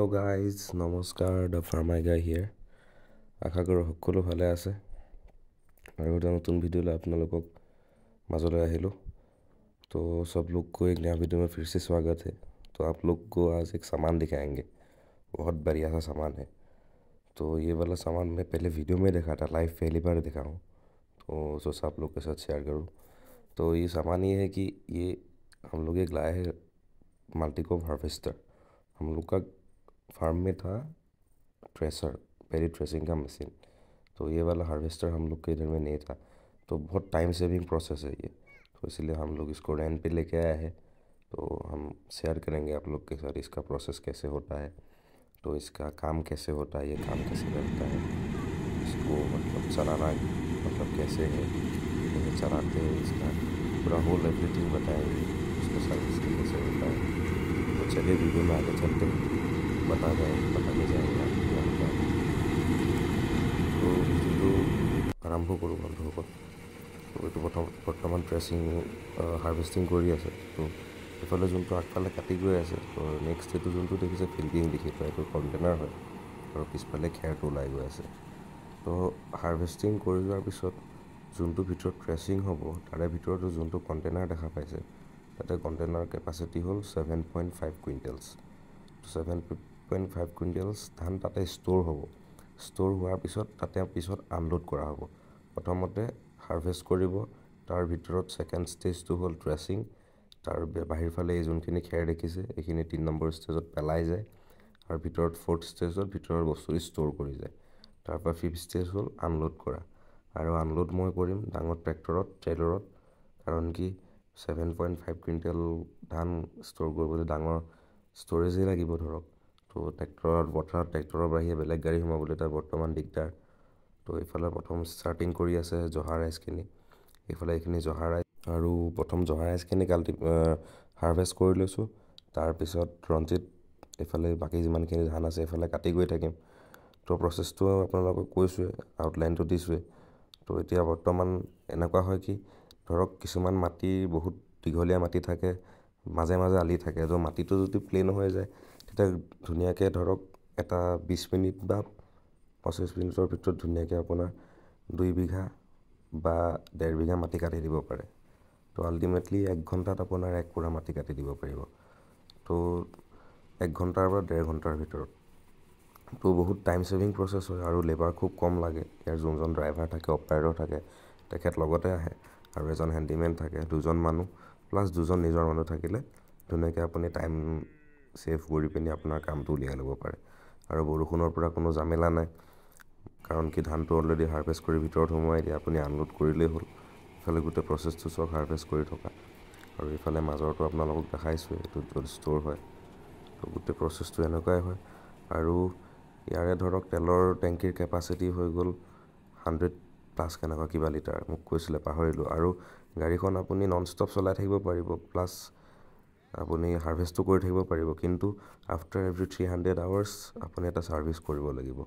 Hello guys, নমস্কাৰ the farmer গাই হিয়াৰ। আশা কৰোঁ সকলো ভালে আছে আৰু এটা নতুন वीडियो ले আপোনালোকক মাজলৈ আহিলোঁ। तो सब लोग को एक नया वीडियो में फिर से स्वागत है। तो आप लोग को आज एक सामान दिखाएंगे, बहुत बढ़िया सा सामान है। तो ये वाला सामान मैं पहले वीडियो में देखा था, लाइव पहली बार देखा हूँ, तो सोचा आप लोग के साथ शेयर करूँ। तो ये सामान ये है कि ये हम लोग एक लाए हैं मल्टीक्रॉप हार्वेस्टर। हम लोग का फार्म में था ट्रेसर, पेरी ट्रेसिंग का मशीन, तो ये वाला हार्वेस्टर हम लोग के इधर में नहीं था। तो बहुत टाइम सेविंग प्रोसेस है ये, तो इसलिए हम लोग इसको रेंट पे लेके आए हैं। तो हम शेयर करेंगे आप लोग के साथ इसका प्रोसेस कैसे होता है, तो इसका काम कैसे होता है, ये काम कैसे करता है, इसको मतलब चलाना मतलब कैसे है, कैसे चलाते हैं, इसका पूरा होल एवरीथिंग बताएंगे, उसको सर्विस कैसे होता है। तो चलिए वीडियो में आगे चलते हैं, बताने जाएंगे आपको क्या होता है। तो वीडियो आरम्भ करूँ बंधुসকল। तो ये बर्तमान ट्रेसिंग हार्वेस्टिंग কৰি আছে। तो এইফালে যোনটো আগফালে কাটি গৈ আছে, তো নেক্সট এইটো যোনটো দেখিছে ফিল্ডিং দেখি পায়, এইটো কণ্টেনাৰ হয় আৰু পিছফালে খেৰটো ওলাই গৈ আছে। তো হাৰ্ভেষ্টিং কৰি যোৱাৰ পিছত যোনটো ভিতৰত ট্ৰেচিং হ'ব, তাৰে ভিতৰতো যোনটো কণ্টেনাৰ দেখা পাইছে, তাতে কণ্টেনাৰ কেপাচিটি হ'ল 7.5 কুইণ্টেলছ। 7.5 কুইণ্টেলছ ধান তাতে ষ্ট'ৰ হ'ব। ষ্ট'ৰ হোৱাৰ পিছত তাতে পিছত আনলোড কৰা হ'ব। প্ৰথমতে হাৰ্ভেষ্ট কৰিব, তাৰ ভিতৰত ছেকেণ্ড ষ্টেজটো হ'ল ট্ৰেচিং। তাৰ বাহিৰ ফালে এই যোনখিনি খেৰ দেখিছে, এইখিনি 3 নম্বৰ ষ্টেজত পেলাই যায়, আৰু ভিতৰত 4th ষ্টেজত ভিতৰৰ বস্তু ষ্ট'ৰ কৰি যায়। তাৰপৰা 5th ষ্টেজ হ'ল আনলোড কৰা, আৰু আনলোড মই কৰিম ডাঙৰ ট্ৰেক্টৰত, ট্ৰেইলাৰত, কাৰণ কি 7.5 কুইণ্টেল ধান ষ্ট'ৰ কৰিবলৈ ডাঙৰ ষ্ট'ৰেজেই লাগিব ধৰক। তো ট্ৰেক্টৰত পথাৰত ট্ৰেক্টৰৰ বাহিৰে বেলেগ গাড়ী সোমাবলৈ এতিয়া বৰ্তমান দিগদাৰ। তো এইফালে প্ৰথম ষ্টাৰ্টিং কৰি আছে জহা ৰাইচখিনি, এইফালে এইখিনি জহা ৰাইচ, আৰু প্ৰথম জহা ৰাইচখিনি হাৰ্ভেষ্ট কৰি লৈছোঁ। তাৰপিছত ৰঞ্জিত, এইফালে বাকী যিমানখিনি ধান আছে এইফালে কাটি গৈ থাকিম। তো প্ৰচেছটো আপোনালোকক কৈছোঁৱে, আউটলাইনটো দিছোঁৱে। তো এতিয়া বৰ্তমান এনেকুৱা হয় কি, ধৰক কিছুমান মাটি বহুত দীঘলীয়া মাটি থাকে, মাজে মাজে আলি থাকে, তো মাটিটো যদি প্লেইন হৈ যায় তেতিয়া ধুনীয়াকৈ ধৰক এটা 20 মিনিট বা 25 মিনিটৰ ভিতৰত ধুনীয়াকৈ আপোনাৰ 2 বিঘা বা 1.5 বিঘা মাটি কাটি দিব পাৰে। তো আল্টিমেটলি 1 ঘণ্টাত আপোনাৰ 1 পুৰা মাটি কাটি দিব পাৰিব। তো 1 ঘণ্টাৰ পৰা 1.5 ঘণ্টাৰ ভিতৰত। তো বহুত টাইম ছেভিং প্ৰচেছ হয়, আৰু লেবাৰ খুব কম লাগে। ইয়াৰ যোনজন ড্ৰাইভাৰ থাকে, অপাৰেটৰ থাকে, তেখেত লগতে আহে, আৰু এজন হেণ্ডিমেন থাকে, 2জন মানুহ প্লাছ 2জন নিজৰ মানুহ থাকিলে ধুনীয়াকৈ আপুনি টাইম ছেভ কৰি পিনি আপোনাৰ কামটো উলিয়াই ল'ব পাৰে। আৰু বৰষুণৰ পৰা কোনো জামেলা নাই, কাৰণ কি ধানটো অলৰেডি হাৰ্ভেষ্ট কৰি ভিতৰত সোমোৱাই দিয়ে, আপুনি আনলোড কৰিলেই হ'ল। ইফালে গোটেই প্ৰচেছটো চাওক হাৰ্ভেষ্ট কৰি থকা, আৰু ইফালে মাজৰটো আপোনালোকক দেখাইছোঁৱে, এইটো য'ত ষ্ট'ৰ হয়। তো গোটেই প্ৰচেছটো এনেকুৱাই হয়। আৰু ইয়াৰে ধৰক তেলৰ টেংকিৰ কেপাচিটি হৈ গ'ল 100+ কেনেকুৱা কিবা লিটাৰ, মোক কৈছিলে পাহৰিলোঁ। আৰু গাড়ীখন আপুনি নন ষ্টপ চলাই থাকিব পাৰিব, প্লাছ আপুনি হাৰ্ভেষ্টো কৰি থাকিব পাৰিব, কিন্তু আফটাৰ এভৰি 300 আৱাৰ্ছ আপুনি এটা ছাৰ্ভিচ কৰিব লাগিব।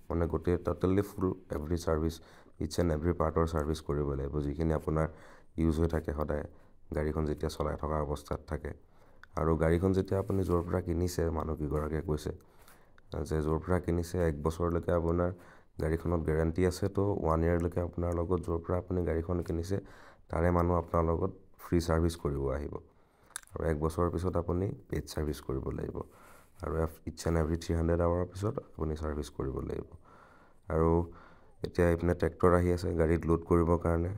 মানে গোটেই totally full every service, it's and every পাৰ্টৰ ছাৰ্ভিচ কৰিব লাগিব, যিখিনি আপোনাৰ ইউজ হৈ থাকে সদায় গাড়ীখন যেতিয়া চলাই থকা অৱস্থাত থাকে। আৰু গাড়ীখন যেতিয়া আপুনি য'ৰ পৰা কিনিছে, মানুহকেইগৰাকীয়ে কৈছে যে য'ৰ পৰা কিনিছে 1 বছৰলৈকে আপোনাৰ গাড়ীখনত গেৰাণ্টি আছে। তো 1 ইয়েৰলৈকে আপোনাৰ লগত য'ৰ পৰা আপুনি গাড়ীখন কিনিছে তাৰে মানুহ আপোনাৰ লগত ফ্ৰী ছাৰ্ভিচ কৰিব আহিব, আৰু 1 বছৰৰ পিছত আপুনি পেইড ছাৰ্ভিচ কৰিব লাগিব, আৰু ইটছ এণ্ড এভৰি 300 আৱাৰৰ পিছত আপুনি ছাৰ্ভিচ কৰিব লাগিব। আৰু এতিয়া এইপিনে ট্ৰেক্টৰ আহি আছে গাড়ীত লোড কৰিবৰ কাৰণে।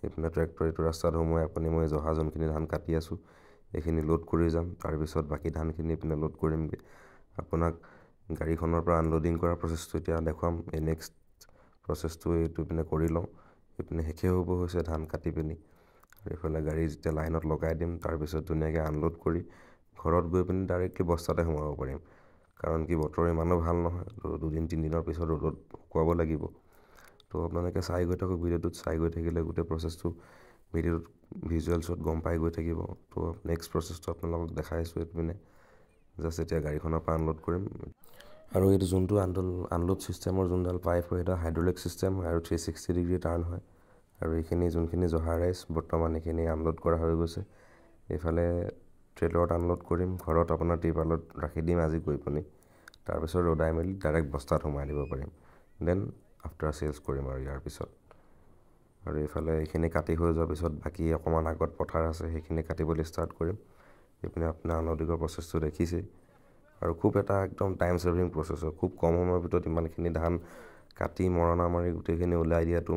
এইপিনে ট্ৰেক্টৰ এইটো ৰাস্তাত সোমোৱাই মই জহা যোনখিনি ধান কাটি আছোঁ এইখিনি লোড কৰি যাম, তাৰপিছত বাকী ধানখিনি এইপিনে লোড কৰিমগৈ। আপোনাক গাড়ীখনৰ পৰা আনলোডিং কৰা প্ৰচেছটো এতিয়া দেখুৱাম। এই নেক্সট প্ৰচেছটো এইটো পিনে কৰি লওঁ, এইপিনে শেষেই হ'ব হৈছে ধান কাটি পিনি, আৰু এইফালে গাড়ী যেতিয়া লাইনত লগাই দিম, তাৰপিছত ধুনীয়াকৈ আনলোড কৰি ঘৰত গৈ পিনি ডাইৰেক্টলি বস্তাতে সোমাব পাৰিম। কাৰণ কি বতৰ ইমানো ভাল নহয়, 2-3 দিনৰ পিছত ৰ'দত শুকুৱাব লাগিব। তো আপোনালোকে চাই গৈ থাকক, ভিডিঅ'টোত চাই গৈ থাকিলে গোটেই প্ৰচেছটো ভিডিঅ'টোত ভিজুৱেলছত গম পাই গৈ থাকিব। তো নেক্সট প্ৰচেছটো আপোনালোকক দেখাইছোঁ এইপিনে, জাষ্ট এতিয়া গাড়ীখনৰ পৰা আনলোড কৰিম। আৰু এইটো যোনটো আনলোড ছিষ্টেমৰ যোনডাল পাইপ হয়, এটা হাইড্ৰলিক ছিষ্টেম হয়, আৰু 360 ডিগ্ৰী টাৰ্ণ হয়। আৰু এইখিনি যোনখিনি জহা ৰাইচ বৰ্তমান এইখিনি আনলোড কৰা হৈ গৈছে। এইফালে ট্ৰেইলাৰত আনলোড কৰিম, ঘৰত আপোনাৰ টিৰপালত ৰাখি দিম আজি গৈ পিনি। তাৰপিছত ৰ'দাই মেলি ডাইৰেক্ট বস্তাত সোমাই দিব পাৰিম। দেন আফটাৰ চেলছ কৰিম আৰু ইয়াৰ পিছত। আৰু এইফালে এইখিনি কাটি হৈ যোৱাৰ পিছত বাকী অকণমান আগত পথাৰ আছে, সেইখিনি কাটিবলৈ ষ্টাৰ্ট কৰিম। এইপিনে আপোনাৰ আনলোডিঙৰ প্ৰচেছটো দেখিছেই। আৰু খুব এটা একদম টাইম ছেভিং প্ৰচেছ হয়। খুব কম সময়ৰ ভিতৰত ইমানখিনি ধান কাটি মৰণা মাৰি গোটেইখিনি ওলাই দিয়াটো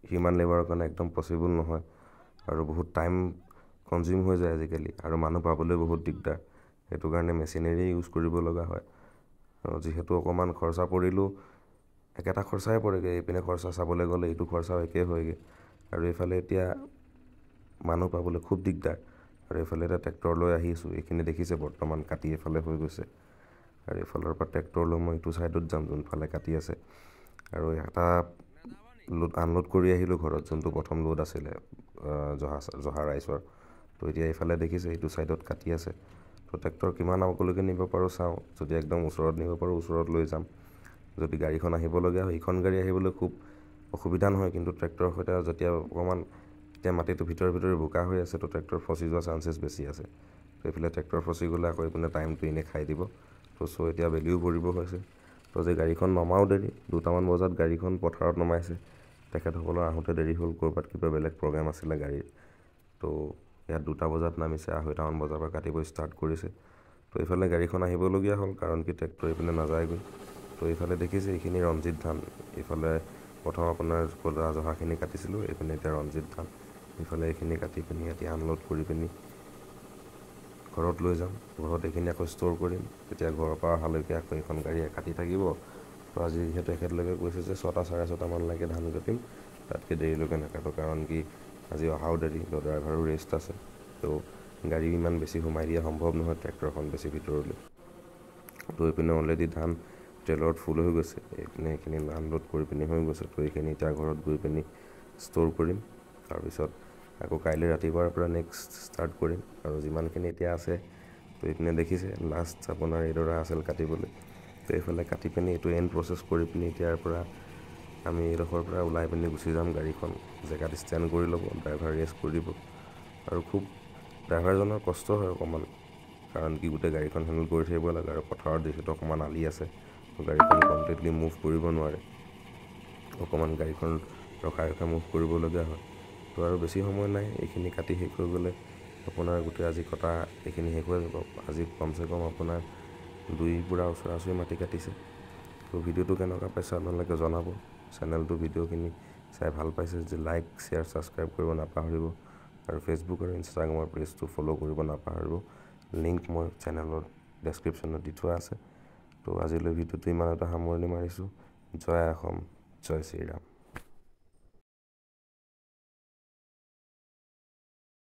হিউমেন লেবাৰৰ কাৰণে একদম পচিবল নহয়। আৰু বহুত টাইম কনজিউম হৈ যায় আজিকালি, আৰু মানুহ পাবলৈ বহুত দিগদাৰ। সেইটো কাৰণে মেচিনেৰী ইউজ কৰিব লগা হয়। যিহেতু অকণমান খৰচা পৰিলেও একেটা খৰচাই পৰেগৈ, এইপিনে খৰচা চাবলৈ গ'লে এইটো খৰচাও একেই হয়গৈ। আৰু এইফালে এতিয়া মানুহ পাবলৈ খুব দিগদাৰ। আৰু এইফালে এতিয়া ট্ৰেক্টৰ লৈ আহিছোঁ, এইখিনি দেখিছে বৰ্তমান কাটি এইফালে হৈ গৈছে। আৰু এইফালৰ পৰা ট্ৰেক্টৰ লৈ মই ইটো ছাইডত যাম যোনফালে কাটি আছে। আৰু এটা আনলোড কৰি আহিলোঁ ঘৰত, যোনটো প্ৰথম লোড আছিলে জহা ৰাইচৰ। তো এতিয়া এইফালে দেখিছে এইটো ছাইডত কাটি আছে। তো ট্ৰেক্টৰ কিমান আগলৈকে নিব পাৰোঁ চাওঁ, যদি একদম ওচৰত নিব পাৰোঁ ওচৰত লৈ যাম। যদি গাড়ীখন আহিবলগীয়া হয়, ইখন গাড়ী আহিবলৈ খুব অসুবিধা নহয়, কিন্তু ট্ৰেক্টৰৰ সৈতে যেতিয়া অকণমান এতিয়া মাটিটো ভিতৰে বোকা হৈ আছে, তো ট্ৰেক্টৰ ফচি যোৱাৰ চান্সেছ বেছি আছে। তো এইফালে ট্ৰেক্টৰ ফচি গ'লে আকৌ এইপিনে টাইমটো এনেই খাই দিব। তো এতিয়া বেলিও পৰিব হৈছে। তো যে গাড়ীখন নমাও দেৰি, 2টামান বজাত গাড়ীখন পথাৰত নমাইছে। তেখেতসকলৰ আহোঁতে দেৰি হ'ল, ক'ৰবাত কিবা বেলেগ প্ৰগ্ৰেম আছিলে গাড়ীৰ। তো ইয়াত 2টা বজাত নামিছে, 2:30মান বজাৰ পৰা কাটিব ষ্টাৰ্ট কৰিছে। তো এইফালে গাড়ীখন আহিবলগীয়া হ'ল, কাৰণ কি ট্ৰেক্টৰ এইপিনে নাযায়গৈ। তো এইফালে দেখিছে এইখিনি ৰঞ্জিত ধান। এইফালে প্ৰথম আপোনাৰ ক'লা জহাখিনি কাটিছিলোঁ, এইপিনে এতিয়া ৰঞ্জিত ধান। এইফালে এইখিনি কাটি পিনি এতিয়া আনলোড কৰি পিনি ঘৰত লৈ যাম। ঘৰত এইখিনি আকৌ ষ্ট'ৰ কৰিম। তেতিয়া ঘৰৰ পৰা অহালৈকে আকৌ এইখন গাড়ীয়ে কাটি থাকিব। তো আজি যিহেতু এখেতলোকে কৈছে যে 6টা 6:30মানলৈকে ধান কাটিম, তাতকৈ দেৰিলৈকে নাকাটো, কাৰণ কি আজি অহাও দেৰি, ড্ৰাইভাৰো ৰেষ্ট আছে। তো গাড়ী ইমান বেছি সোমাই দিয়া সম্ভৱ নহয় ট্ৰেক্টৰখন বেছি ভিতৰলৈ। তো এইপিনে অলৰেডি ধান ট্ৰেইলত ফুল হৈ গৈছে, এইখিনি আনলোড কৰি পিনি হৈ গৈছে। তো এইখিনি এতিয়া ঘৰত গৈ পিনি ষ্ট'ৰ কৰিম। তাৰপিছত আকৌ কাইলৈ ৰাতিপুৱাৰ পৰা নেক্সট ষ্টাৰ্ট কৰিম। আৰু যিমানখিনি এতিয়া আছে, তো এইপিনে দেখিছে লাষ্ট আপোনাৰ এইডৰা আছিল কাটিবলৈ। তো এইফালে কাটি পিনি এইটো এণ্ড প্ৰচেছ কৰি পিনি এতিয়াৰ পৰা আমি এইডোখৰৰ পৰা ওলাই পিনি গুচি যাম। গাড়ীখন জেগাত ষ্টেণ্ড কৰি ল'ব, ড্ৰাইভাৰ ৰেষ্ট কৰিব। আৰু খুব ড্ৰাইভাৰজনৰ কষ্ট হয় অকণমান, কাৰণ কি গোটেই গাড়ীখন হেণ্ডেল কৰি থাকিব লাগে। আৰু পথাৰত যিহেতু অকণমান আলি আছে, তো গাড়ীখন কমপ্লিটলি মুভ কৰিব নোৱাৰে, অকণমান গাড়ীখন ৰখাই মুভ কৰিবলগীয়া হয়। তো আৰু বেছি সময় নাই, এইখিনি কাটি শেষ হৈ গ'লে আপোনাৰ গোটেই আজি কটা এইখিনি শেষ হৈ যাব। আজি কমচে কম আপোনাৰ 2 পুৰা ওচৰা-ওচৰি মাটি কাটিছে। তো ভিডিঅ'টো কেনেকুৱা পাইছে আপোনালোকে জনাব। চেনেলটো ভিডিঅ'খিনি চাই ভাল পাইছে যদি লাইক, শ্বেয়াৰ, ছাবস্ক্ৰাইব কৰিব নাপাহৰিব। আৰু ফেচবুক আৰু ইনষ্টাগ্ৰামৰ পেজটো ফ'ল' কৰিব নাপাহৰিব। লিংক মই চেনেলৰ ডেছক্ৰিপশ্যনত দি থোৱা আছে। তো আজিলৈ ভিডিঅ'টো ইমানতে সামৰণি মাৰিছোঁ। জয় অসম, জয় শ্ৰীৰাম।